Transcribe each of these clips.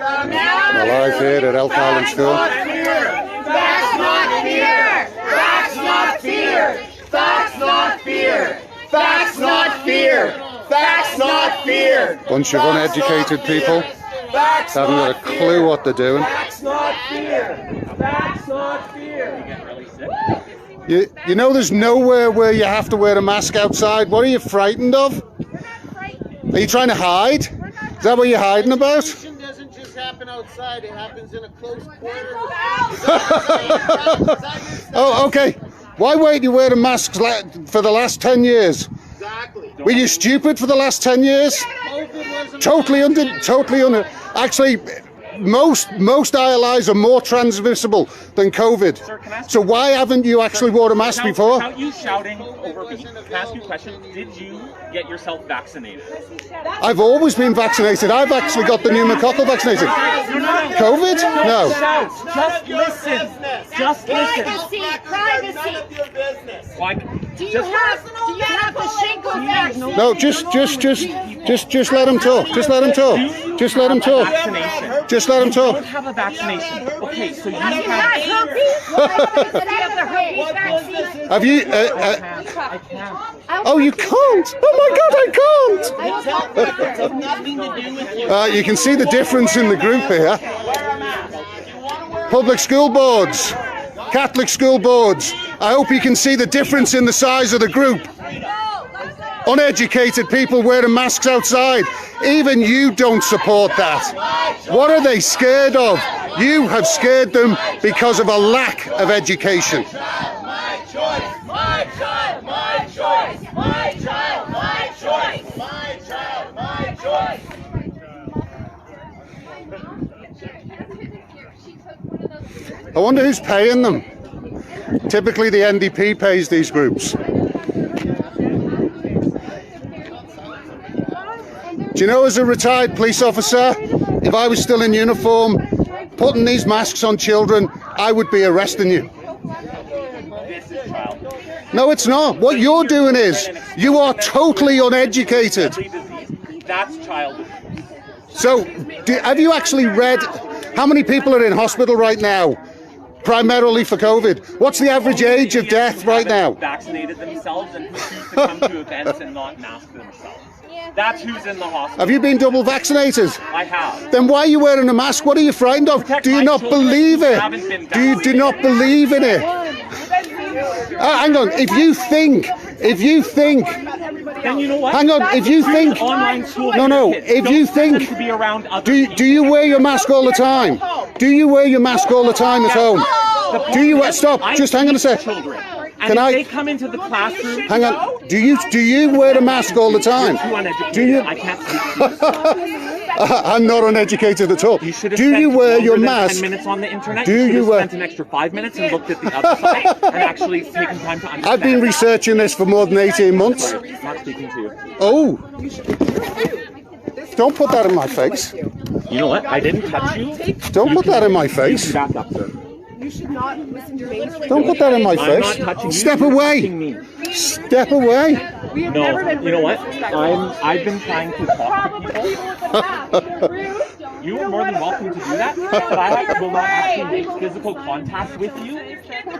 I'm alive here at Elk Island School. Facts not fear! Facts not fear! Facts not fear! Facts not fear! Facts not fear! Bunch of uneducated people haven't got a clue what they're doing. Facts not fear! Facts not fear! You know there's nowhere where you have to wear a mask outside. What are you frightened of? Are you trying to hide? Is that what you're hiding about? It doesn't just happen outside, it happens in a close quarter. Oh, okay. Why weren't you wearing masks for the last 10 years? Exactly. Were you stupid for the last 10 years? Totally under. Actually, most ILIs are more transmissible than COVID. Sir, so why haven't you actually worn a mask before? Without you shouting over me, can I ask you a question? Did you get yourself vaccinated? I've always been vaccinated. I've actually got the pneumococcal vaccination. COVID? No. Just listen. Just listen. Privacy! None of your business. Why? Do you have the shingles vaccine? No, just let him talk. Just let him talk. Just let him talk. Vaccination. Just let him You talk. don't have a vaccination. Okay, so you You have have. herpes? You have the herpes vaccine? Have you? I can't. Oh, you can't. Oh my God, I can't. Nothing to do with you. You can see the difference in the group here. Public school boards, Catholic school boards. I hope you can see the difference in the size of the group. Uneducated people wearing masks outside. Even you don't support that. What are they scared of? You have scared them because of a lack of education. My choice! My child! My choice! My child! My choice! My child! My choice! I wonder who's paying them. Typically the NDP pays these groups. Do you know, as a retired police officer, if I was still in uniform, putting these masks on children, I would be arresting you. No, it's not. What you're doing is, you are totally uneducated. That's child. So, have you actually read how many people are in hospital right now, primarily for COVID? What's the average age of death right now? Vaccinated themselves and choose to come to events and not mask themselves. That's who's in the hospital. Have you been double vaccinated? I have. Then why are you wearing a mask? What are you frightened of? Do you not believe it? Do not believe in it? Hang on. If you think, Then you know what? hang on. If you think, Online school. no. kids. If Don't you send them think, to be around other do you wear your mask all the time? Do you wear your mask all the time at home? Do you stop? Just hang on a sec. children. And Can if I- they come into the classroom, Hang on. Do you wear a mask all the time? too uneducated. Do you? I can't speak to you. I'm not uneducated at all. You should have Do you spent wear longer your than mask? 10 minutes on the internet. Do you should you have wear- spent an extra 5 minutes and looked at the other side and actually taken time to understand. I've been researching this for more than 18 months. Sorry, not speaking to you. Oh. Don't put that in my face. You know what? I didn't touch you. Don't put that in my face. Back up, sir. You should not listen to mainstream. Don't put that in my I'm not face. touching you. Step You're away. touching me. Step away. We have never No, been you know what? disrespectful. I've been trying to talk to people. You are more than welcome to do that, but I will not actually make physical contact with you.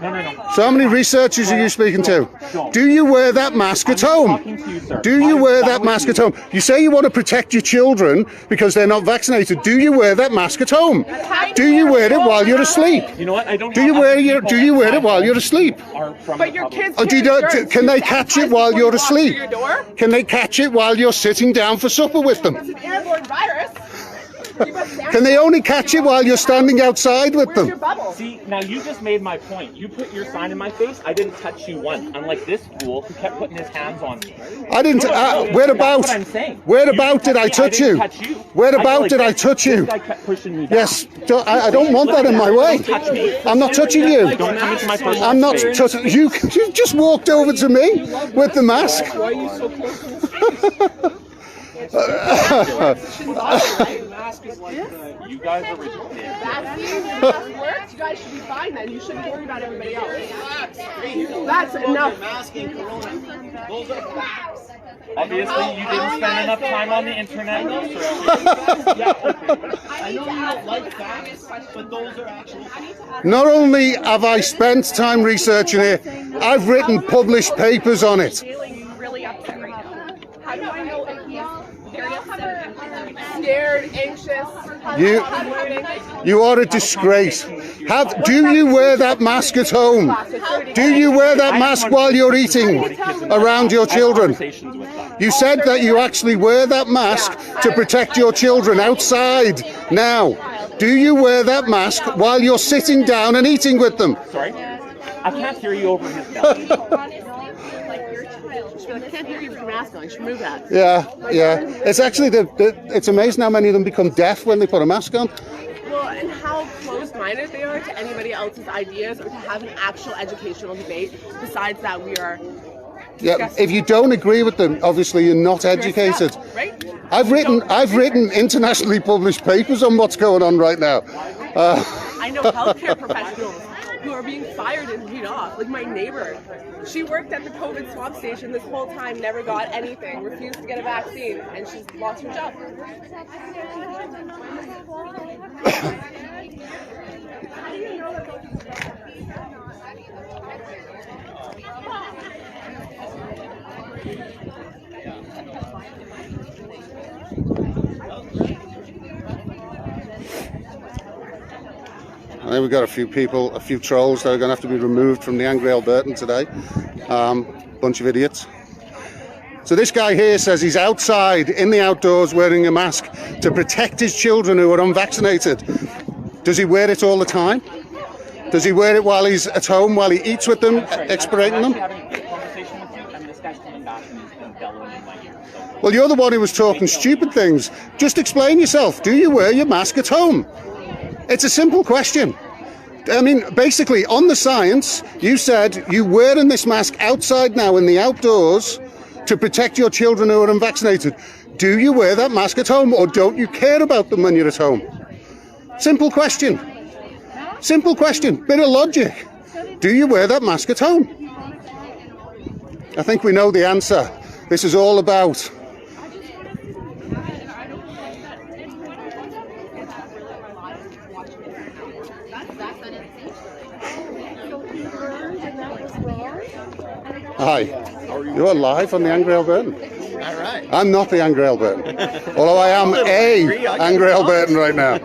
No. So how many researchers are you speaking to? Do you wear that mask at I'm home? talking to you, sir. Do you I'm wear done that with mask you. at home? You say you want to protect your children because they're not vaccinated. Do you wear that mask at home? Do you wear it while you're asleep? You know what? I don't. Do you have wear other your? people Do you wear at it while home you're asleep? are from But the your public. kids Or can they catch it while you're asleep? Your door? Can they catch it while you're sitting down for supper with them? It's an airborne virus. Can they only catch it while you're standing outside with Where's your them? bubble? See, now you just made my point. You put your sign in my face. I didn't touch you once. Unlike this fool who kept putting his hands on me. I didn't. Where about? That's what I'm saying. Where You about did I touched me, touch you? didn't touch you. Where I feel about like did I this- touch you? This guy kept pushing me back. Yes. I don't want that in my way. Don't touch me. I'm not touching you. Don't come into my personal I'm not space. touching you. You just walked over to me with the mask. Why are you so close to the Mask is like you guys are ridiculous. vaccine works? You guys should be fine then. You shouldn't worry about everybody else. That's enough. Masking corona. Those are facts. Obviously, you didn't spend enough time on the internet. I know you don't like facts, but those are actual facts. Not only have I spent time researching it, I've written published papers on it. Feeling really upset right now. How do I know if he's very upset, scared, anxious? You are a disgrace. Do you wear that mask at home? Do you wear that mask while you're eating around your children? You said that you actually wear that mask to protect your children outside now. Do you wear that mask while you're sitting down and eating with them? Sorry? I can't hear you over his belly. I can't hear you with your mask on. You should move that. Yeah. It's actually, it's amazing how many of them become deaf when they put a mask on. Well, and how closed-minded they are to anybody else's ideas or to have an actual educational debate. Besides that, we are... Yeah, if you don't agree with them, obviously you're not educated. Right? I've written internationally published papers on what's going on right now. I know healthcare professionals who are being fired and laid off. Like my neighbor, she worked at the COVID swab station this whole time, never got anything, refused to get a vaccine, and she's lost her job. I think we've got a few trolls that are going to have to be removed from the Angry Albertan today. Bunch of idiots. So this guy here says he's outside in the outdoors wearing a mask to protect his children who are unvaccinated. Does he wear it all the time? Does he wear it while he's at home, while he eats with them, expirating them? Well, you're the one who was talking stupid things. Just explain yourself. Do you wear your mask at home? It's a simple question. I mean, basically, on the science, you said you're wearing this mask outside now in the outdoors to protect your children who are unvaccinated. Do you wear that mask at home, or don't you care about them when you're at home? Simple question. Simple question. Bit of logic. Do you wear that mask at home? I think we know the answer. This is all about... Hi, you're live on the Angry Albertan. All right. I'm not the Angry Albertan, although I am a Angry Albertan right now.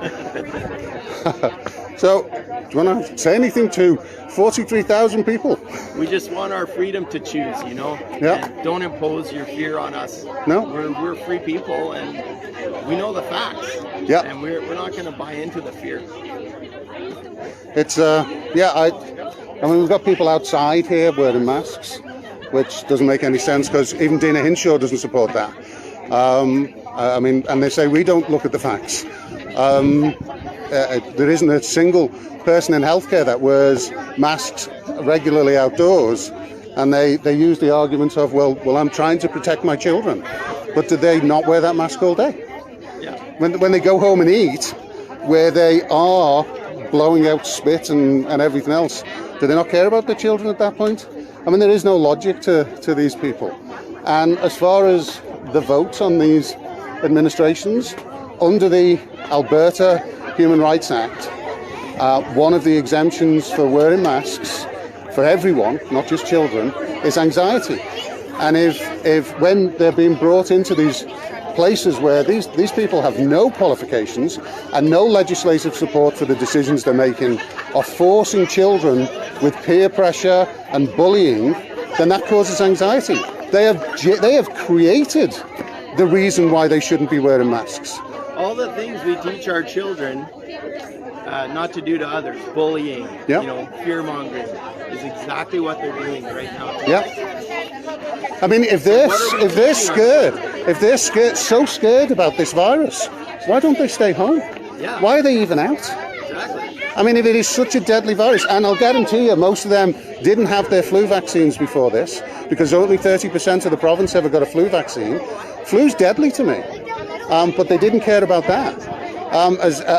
So, do you want to say anything to 43,000 people? We just want our freedom to choose, you know? Yeah. And don't impose your fear on us. No. We're free people, and we know the facts. Yeah. And we're not going to buy into the fear. It's, I mean, we've got people outside here wearing masks, which doesn't make any sense because even Dina Hinshaw doesn't support that. I mean, and they say we don't look at the facts. There isn't a single person in healthcare that wears masks regularly outdoors, and they use the argument of, well, I'm trying to protect my children. But do they not wear that mask all day? Yeah. When they go home and eat, where they are blowing out spit and everything else, do they not care about their children at that point? I mean, there is no logic to these people. And as far as the votes on these administrations, under the Alberta Human Rights Act, one of the exemptions for wearing masks for everyone, not just children, is anxiety. And if when they're being brought into these places where these people have no qualifications and no legislative support for the decisions they're making, are forcing children with peer pressure and bullying, then that causes anxiety. They have created the reason why they shouldn't be wearing masks. All the things we teach our children not to do to others, bullying, Yep. you know, fear-mongering, is exactly what they're doing right now. Yeah. I mean, if they're scared, so scared about this virus, why don't they stay home? Yeah. Why are they even out? Exactly. I mean, if it is such a deadly virus, and I'll guarantee you, most of them didn't have their flu vaccines before this, because only 30% of the province ever got a flu vaccine. Flu's deadly to me, but they didn't care about that.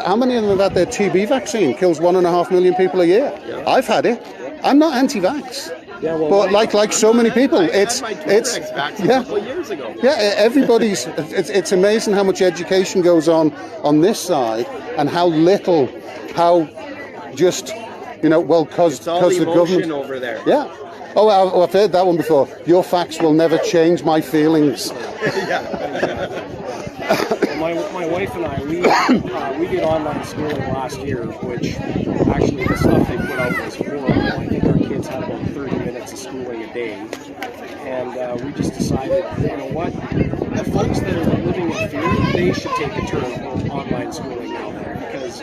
How many of them have had their TB vaccine? Kills 1.5 million people a year. Yeah. I've had it. I'm not anti-vax. Yeah, well, but like so many people, it's back a couple of years ago. yeah, everybody's. It's amazing how much education goes on this side, and how little, how just well, because It's all the emotion government over there. Yeah. Oh, I've heard that one before. Your facts will never change my feelings. My wife and I, we did online schooling last year, which actually the stuff they put out was horrible. I think our kids had about 30 minutes of schooling a day. And we just decided, you know what, the folks that are living in fear, they should take a turn on online schooling now, because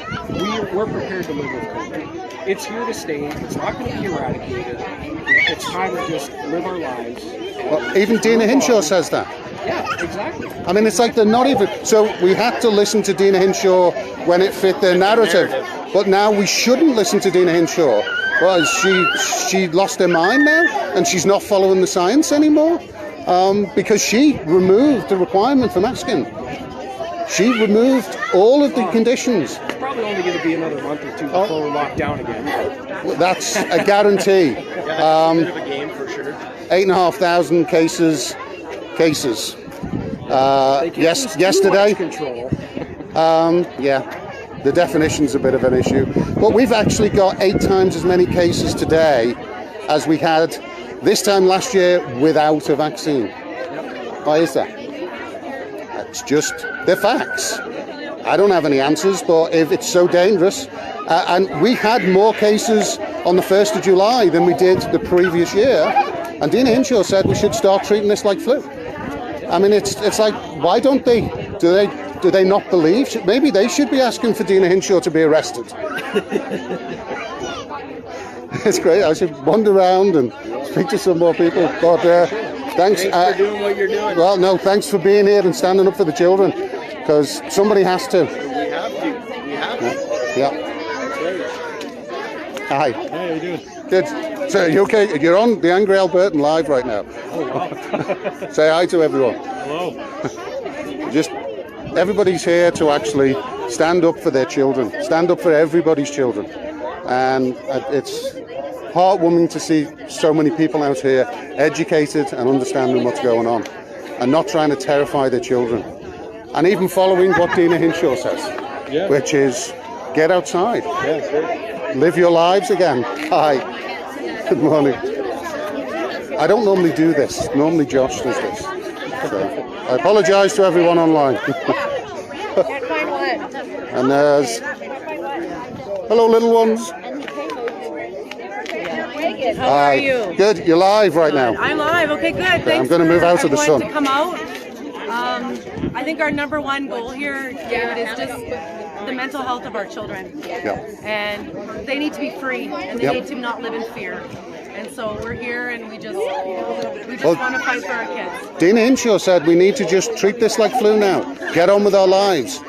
we're prepared to live with COVID. It's here to stay. It's not going to be eradicated. It's time to just live our lives. Well, even Dina Hinshaw says that. Yeah, exactly. I mean, it's like they're not even. So we had to listen to Dina Hinshaw when it fit their narrative, but now we shouldn't listen to Dina Hinshaw. Well, she lost her mind now, and she's not following the science anymore, because she removed the requirement for masking. She removed all of the conditions. It's probably only going to be another month or two before we're locked down again. That's a guarantee. Yeah, it's a bit of a game for sure. 8,500 cases. Yes, yesterday. Control. Yeah, the definition's a bit of an issue. But we've actually got 8 times as many cases today as we had this time last year without a vaccine. Why is that? It's just the facts. I don't have any answers, but if it's so dangerous, and we had more cases on the 1st of July than we did the previous year, and Dina Hinshaw said we should start treating this like flu. I mean, it's like, why don't they? Do they not believe? Maybe they should be asking for Dina Hinshaw to be arrested. It's great. I should wander around and speak to some more people. But thanks for doing what you're doing. Well, no, thanks for being here and standing up for the children, because somebody has to. We have to. We have to. Yeah. Hi. Hey, how you doing? Good. So, you okay? You're on the Angry Albertan live right now. Oh, wow. Say hi to everyone. Hello. Just everybody's here to actually stand up for their children, stand up for everybody's children, and it's heartwarming to see so many people out here educated and understanding what's going on, and not trying to terrify their children, and even following what Dina Hinshaw says, which is get outside, live your lives again. Hi, good morning. I don't normally do this. Normally Josh does this. So I apologise to everyone online. And there's hello, little ones. How are you? Good. You're live right now. I'm live. Okay, good. Thanks. I'm going to move out of the sun. To come out. I think our number one goal here, David, is just the mental health of our children. Yeah. And they need to be free, and they need to not live in fear. And so we're here, and we just want to fight for our kids. Dina Hinshaw said we need to just treat this like flu now. Get on with our lives.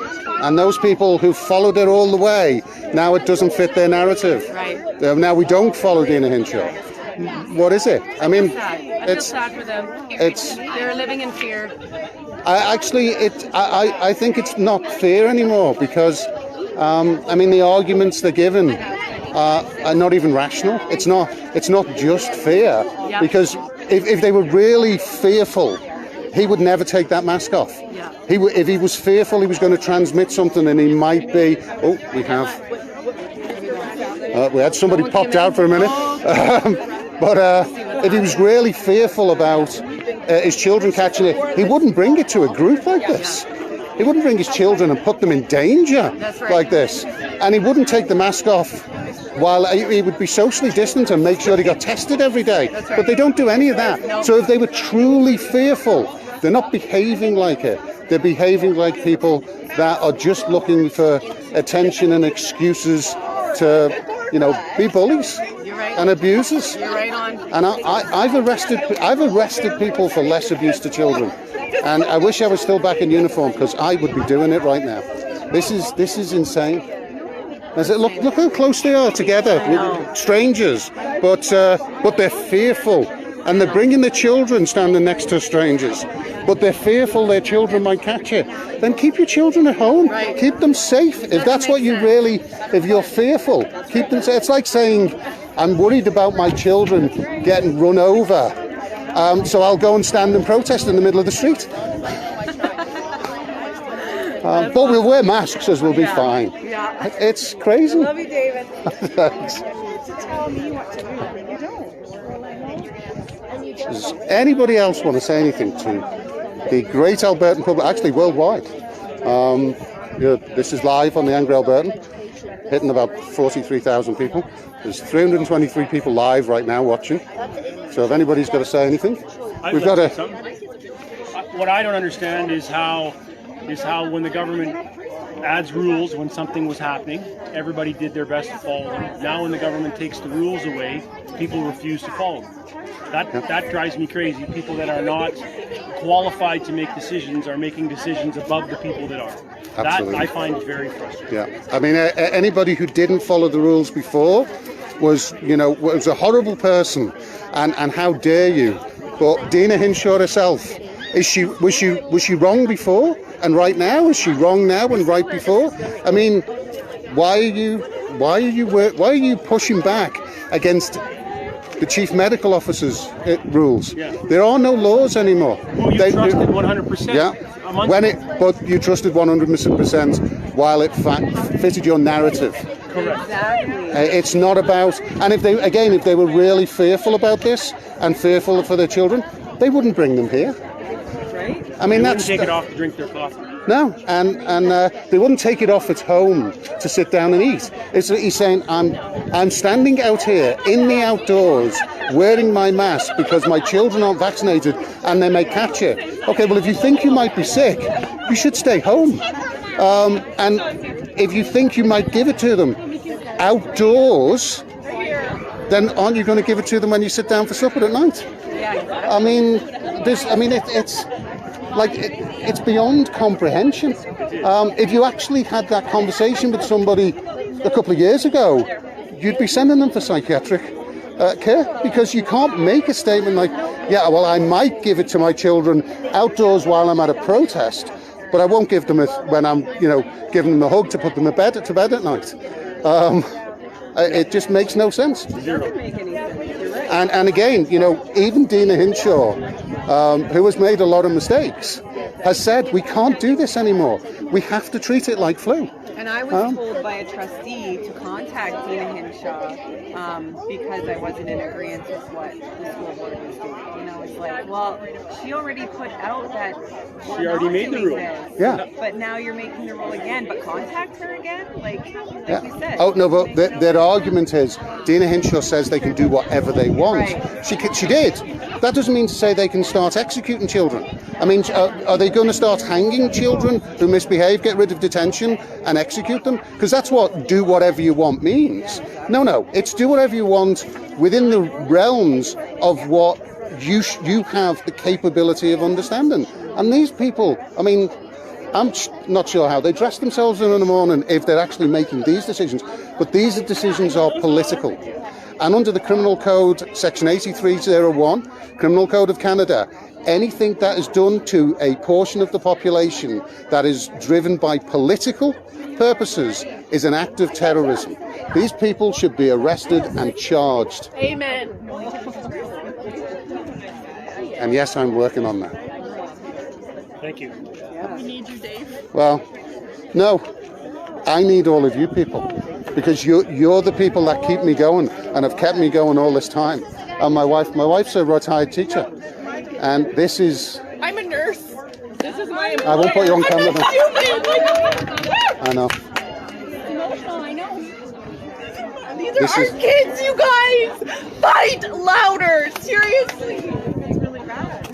And those people who followed it all the way, now it doesn't fit their narrative. Right. Now we don't follow Dina Hinshaw. What is it? I mean, I feel sad for them. They're living in fear. I think it's not fear anymore, because I mean, the arguments they're given are not even rational. It's not just fear, because if they were really fearful, he would never take that mask off. Yeah. If he was fearful he was going to transmit something, and he might be. Oh, we had somebody popped out for a minute. But if he was really fearful about his children catching it, he wouldn't bring it to a group like this. He wouldn't bring his children and put them in danger like this. And he wouldn't take the mask off while he would be socially distant and make sure he got tested every day. But they don't do any of that. So if they were truly fearful, they're not behaving like it. They're behaving like people that are just looking for attention and excuses to, be bullies and abusers. You're right on. And I've arrested people for less abuse to children. And I wish I was still back in uniform, because I would be doing it right now. This is insane. Look how close they are together, with strangers, but they're fearful, and they're bringing their children standing next to strangers, but they're fearful their children might catch it. Then keep your children at home. Right. Keep them safe. If that's what you really, if you're fearful, keep them safe. It's like saying, I'm worried about my children getting run over. So I'll go and stand and protest in the middle of the street. But we'll wear masks, as we'll be fine. Yeah. It's crazy. Love you, David. Thanks. Tell me what to do. You don't. Does anybody else want to say anything to the great Albertan public, actually worldwide? This is live on the Angry Albertan, hitting about 43,000 people. There's 323 people live right now watching. So if anybody's got to say anything, we've got to... What I don't understand is how when the government adds rules when something was happening, everybody did their best to follow them. Now when the government takes the rules away, people refuse to follow them. That drives me crazy. People that are not qualified to make decisions are making decisions above the people that are. Absolutely. That I find very frustrating. Yeah, I mean, anybody who didn't follow the rules before was a horrible person, and how dare you? But Dina Hinshaw herself, was she wrong before and right now? Is she wrong now and right before? I mean, why are you pushing back against the chief medical officer's rules? Yeah. There are no laws anymore. Well, you trusted 100%. Yeah. But you trusted 100% while it fitted your narrative. Correct. Exactly. It's not about, and if they were really fearful about this and fearful for their children, they wouldn't bring them here. Right? I mean, They wouldn't take it off to drink their coffee. No, and they wouldn't take it off at home to sit down and eat. He's saying, I'm standing out here in the outdoors wearing my mask because my children aren't vaccinated and they may catch it. Okay, well, if you think you might be sick, you should stay home. And if you think you might give it to them outdoors, then aren't you going to give it to them when you sit down for supper at night? Yeah, exactly. I mean, it's beyond comprehension. If you actually had that conversation with somebody a couple of years ago, you'd be sending them for psychiatric care, because you can't make a statement like, yeah, well, I might give it to my children outdoors while I'm at a protest, but I won't give them it when I'm, giving them a hug to put them to bed at night. It just makes no sense. Doesn't make any sense. You're right. And again, even Dina Hinshaw, who has made a lot of mistakes, has said we can't do this anymore. We have to treat it like flu. And I was told by a trustee to contact Dina Hinshaw because I wasn't in agreement with what the school board was doing. It's like, well, she already put out that She already made the rule. Yeah. But now you're making the rule again, but contact her again? Like you said. Oh, no, but their argument is Dina Hinshaw says they can do whatever they want. Right. She did. That doesn't mean to say they can start executing children. I mean, are they going to start hanging children who misbehave, get rid of detention and execute them? Because that's what do whatever you want means. No, it's do whatever you want within the realms of what you have the capability of understanding. And these people, I mean, I'm not sure how they dress themselves in the morning if they're actually making these decisions, but these decisions are political. And under the Criminal Code, Section 8301, Criminal Code of Canada, anything that is done to a portion of the population that is driven by political purposes is an act of terrorism. These people should be arrested and charged. Amen. And yes, I'm working on that. Thank you. We need you, Dave. Well, no, I need all of you people, because you're the people that keep me going and have kept me going all this time. And my wife's a retired teacher, and this is... I'm a nurse. This is my employer. I won't put you on camera. I know. Emotional, I know. These are This our is- kids, you guys! Fight louder! Seriously! It's really bad.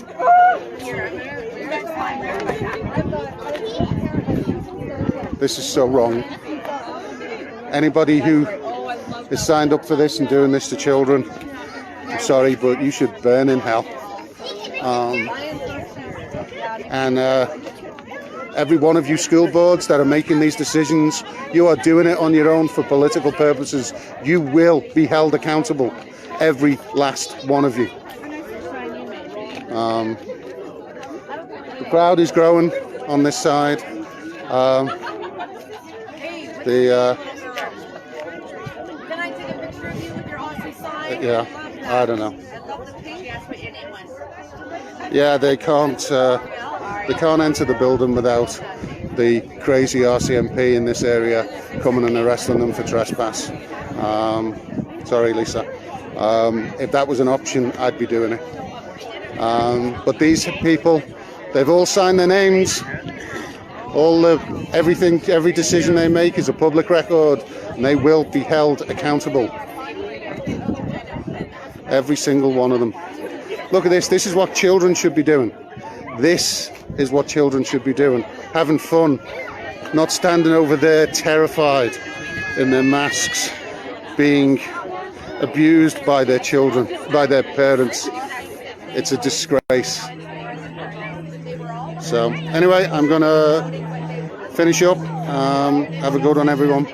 This is so wrong. Anybody who is signed up for this and doing this to children, I'm sorry, but you should burn in hell. And every one of you school boards that are making these decisions, you are doing it on your own for political purposes. You will be held accountable, every last one of you. The crowd is growing on this side. Can I take a picture of you with your awesome Yeah, I don't know. Yeah, they can't enter the building without the crazy RCMP in this area coming and arresting them for trespass. Sorry, Lisa. If that was an option, I'd be doing it. But these people, they've all signed their names. Every decision they make is a public record, and they will be held accountable. Every single one of them. Look at this. This is what children should be doing. This is what children should be doing. Having fun, not standing over there terrified in their masks, being abused by their children, by their parents. It's a disgrace. So anyway, I'm gonna finish up. Have a good one, everyone.